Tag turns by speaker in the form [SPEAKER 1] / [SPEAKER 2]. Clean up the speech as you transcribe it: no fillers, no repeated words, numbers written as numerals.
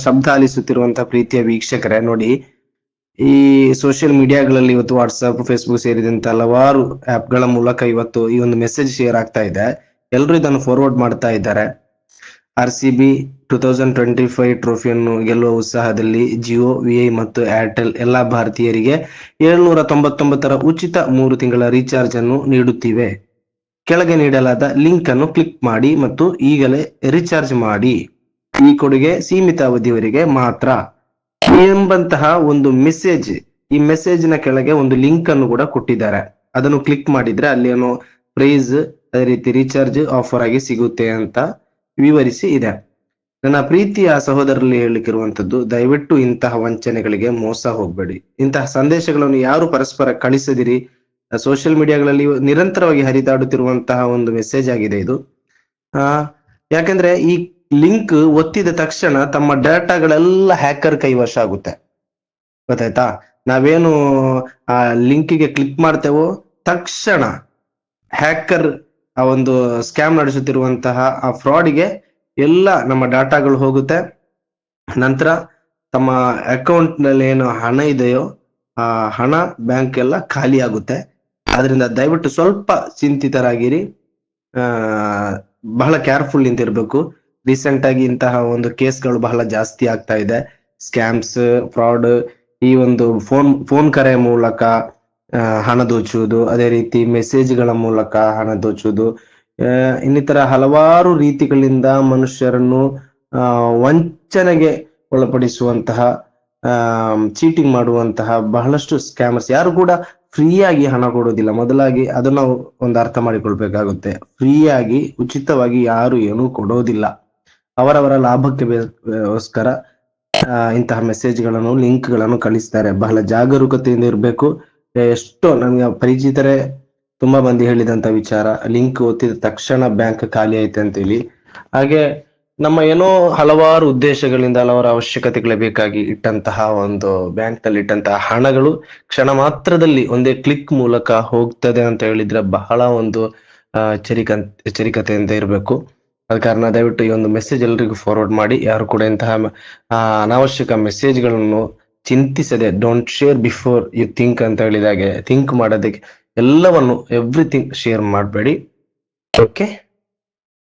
[SPEAKER 1] ಶಬ್ದ ಆಲಿಸುತ್ತಿರುವಂತಹ ಪ್ರೀತಿಯ ವೀಕ್ಷಕರೇ, ನೋಡಿ, ಈ ಸೋಷಿಯಲ್ ಮೀಡಿಯಾಗಳಲ್ಲಿ ಇವತ್ತು ವಾಟ್ಸ್ಆಪ್, ಫೇಸ್ಬುಕ್ ಸೇರಿದಂತೆ ಹಲವಾರು ಆಪ್ಗಳ ಮೂಲಕ ಇವತ್ತು ಈ ಒಂದು ಮೆಸೇಜ್ ಶೇರ್ ಆಗ್ತಾ ಇದೆ. ಎಲ್ಲರೂ ಇದನ್ನು ಫಾರ್ವರ್ಡ್ ಮಾಡ್ತಾ ಇದ್ದಾರೆ. RCB 2025 ಟ್ರೋಫಿಯನ್ನು ಗೆಲ್ಲುವ ಉತ್ಸಾಹದಲ್ಲಿ ಜಿಯೋ, ವಿಐ ಮತ್ತು ಏರ್ಟೆಲ್ ಎಲ್ಲಾ ಭಾರತೀಯರಿಗೆ 799 ಉಚಿತ 3 ತಿಂಗಳ ರೀಚಾರ್ಜ್ ಅನ್ನು ನೀಡುತ್ತಿವೆ. ಕೆಳಗೆ ನೀಡಲಾದ ಲಿಂಕ್ ಅನ್ನು ಕ್ಲಿಕ್ ಮಾಡಿ ಮತ್ತು ಈಗಲೇ ರೀಚಾರ್ಜ್ ಮಾಡಿ. ಈ ಕೊಡುಗೆ ಸೀಮಿತ ಅವಧಿಯವರೆಗೆ ಮಾತ್ರ ಎಂಬಂತಹ ಒಂದು ಮೆಸೇಜ್, ಈ ಮೆಸೇಜ್ ನ ಕೆಳಗೆ ಒಂದು ಲಿಂಕ್ ಅನ್ನು ಕೂಡ ಕೊಟ್ಟಿದ್ದಾರೆ. ಅದನ್ನು ಕ್ಲಿಕ್ ಮಾಡಿದ್ರೆ ಅಲ್ಲಿ ಏನೋ ಪ್ರೈಸ್, ಅದೇ ರೀತಿ ರೀಚಾರ್ಜ್ ಆಫರ್ ಆಗಿ ಸಿಗುತ್ತೆ ಅಂತ ವಿವರಿಸಿ ಇದೆ. ನನ್ನ ಪ್ರೀತಿಯ ಸಹೋದರರಲ್ಲಿ ಹೇಳಿಕಿರುವಂತದ್ದು, ದಯವಿಟ್ಟು ಇಂತಹ ವಂಚನೆಗಳಿಗೆ ಮೋಸ ಹೋಗ್ಬೇಡಿ. ಇಂತಹ ಸಂದೇಶಗಳನ್ನು ಯಾರು ಪರಸ್ಪರ ಕಳಿಸದಿರಿ. ಸೋಷಿಯಲ್ ಮೀಡಿಯಾಗಳಲ್ಲಿ ನಿರಂತರವಾಗಿ ಹರಿದಾಡುತ್ತಿರುವಂತಹ ಒಂದು ಮೆಸೇಜ್ ಆಗಿದೆ ಇದು. ಯಾಕಂದ್ರೆ ಈ ಲಿಂಕ್ ಒತ್ತಿದ ತಕ್ಷಣ ತಮ್ಮ ಡೇಟಾಗಳೆಲ್ಲ ಹ್ಯಾಕರ್ ಕೈವಶ ಆಗುತ್ತೆ. ಗೊತ್ತಾಯ್ತಾ? ನಾವೇನು ಆ ಲಿಂಕಿಗೆ ಕ್ಲಿಕ್ ಮಾಡ್ತೇವೋ ತಕ್ಷಣ ಹ್ಯಾಕರ್ ಆ ಒಂದು ಸ್ಕ್ಯಾಮ್ ನಡೆಸುತ್ತಿರುವಂತಹ ಆ ಫ್ರಾಡ್ಗೆ ಎಲ್ಲ ನಮ್ಮ ಡಾಟಾಗಳು ಹೋಗುತ್ತೆ. ನಂತರ ತಮ್ಮ ಅಕೌಂಟ್ ನಲ್ಲಿ ಏನು ಹಣ ಇದೆಯೋ ಆ ಹಣ, ಬ್ಯಾಂಕ್ ಎಲ್ಲ ಖಾಲಿ ಆಗುತ್ತೆ. ಆದ್ರಿಂದ ದಯವಿಟ್ಟು ಸ್ವಲ್ಪ ಚಿಂತಿತರಾಗಿರಿ, ಬಹಳ ಕೇರ್ಫುಲ್ ನಿಂತಿರ್ಬೇಕು. ರೀಸೆಂಟ್ ಆಗಿ ಇಂತಹ ಒಂದು ಕೇಸ್ಗಳು ಬಹಳ ಜಾಸ್ತಿ ಆಗ್ತಾ ಇದೆ. ಸ್ಕ್ಯಾಮ್ಸ್, ಫ್ರಾಡ್, ಈ ಒಂದು ಫೋನ್ ಕರೆ ಮೂಲಕ ಹಣ ದೋಚುವುದು, ಅದೇ ರೀತಿ ಮೆಸೇಜ್ಗಳ ಮೂಲಕ ಹಣ ದೋಚುವುದು, ಇನ್ನಿತರ ಹಲವಾರು ರೀತಿಗಳಿಂದ ಮನುಷ್ಯರನ್ನು ವಂಚನೆಗೆ ಒಳಪಡಿಸುವಂತಹ, ಚೀಟಿಂಗ್ ಮಾಡುವಂತಹ ಬಹಳಷ್ಟು ಸ್ಕ್ಯಾಮರ್ಸ್. ಯಾರು ಕೂಡ ಫ್ರೀಯಾಗಿ ಹಣ ಕೊಡೋದಿಲ್ಲ. ಮೊದಲಾಗಿ ಅದನ್ನ ನಾವು ಒಂದು ಅರ್ಥ ಮಾಡಿಕೊಳ್ಬೇಕಾಗುತ್ತೆ. ಫ್ರೀಯಾಗಿ, ಉಚಿತವಾಗಿ ಯಾರು ಏನೂ ಕೊಡೋದಿಲ್ಲ. ಅವರವರ ಲಾಭಕ್ಕೆ ಗೋಸ್ಕರ ಇಂತಹ ಮೆಸೇಜ್ಗಳನ್ನು, ಲಿಂಕ್ ಗಳನ್ನು ಕಳಿಸ್ತಾರೆ. ಬಹಳ ಜಾಗರೂಕತೆಯಿಂದ ಇರಬೇಕು. ಎಷ್ಟೋ ನಮ್ಗೆ ಪರಿಚಿತರೇ ತುಂಬಾ ಮಂದಿ ಹೇಳಿದಂತ ವಿಚಾರ, ಲಿಂಕ್ ಒತ್ತಿದ ತಕ್ಷಣ ಬ್ಯಾಂಕ್ ಖಾಲಿ ಐತೆ ಅಂತೇಳಿ. ಹಾಗೆ ನಮ್ಮ ಏನೋ ಹಲವಾರು ಉದ್ದೇಶಗಳಿಂದ, ಹಲವಾರು ಅವಶ್ಯಕತೆಗಳೇ ಬೇಕಾಗಿ ಇಟ್ಟಂತಹ ಒಂದು ಬ್ಯಾಂಕ್ ನಲ್ಲಿ ಇಟ್ಟಂತಹ ಹಣಗಳು ಕ್ಷಣ ಮಾತ್ರದಲ್ಲಿ ಒಂದೇ ಕ್ಲಿಕ್ ಮೂಲಕ ಹೋಗ್ತದೆ ಅಂತ ಹೇಳಿದ್ರೆ ಬಹಳ ಒಂದು ಎಚ್ಚರಿಕತೆಯಿಂದ ಇರಬೇಕು. ಅದ ಕಾರಣ ದಯವಿಟ್ಟು ಈ ಒಂದು ಮೆಸೇಜ್ ಎಲ್ರಿಗೂ ಫಾರ್ವರ್ಡ್ ಮಾಡಿ. ಯಾರು ಕೂಡ ಇಂತಹ ಅನಾವಶ್ಯಕ ಮೆಸೇಜ್ಗಳನ್ನು ಚಿಂತಿಸದೆ, don't share before you think ಅಂತ ಹೇಳಿದಾಗೆ, ಥಿಂಕ್ ಮಾಡೋದಕ್ಕೆ ಎಲ್ಲವನ್ನು ಎವ್ರಿಥಿಂಗ್ ಶೇರ್ ಮಾಡಬೇಡಿ. ಓಕೆ.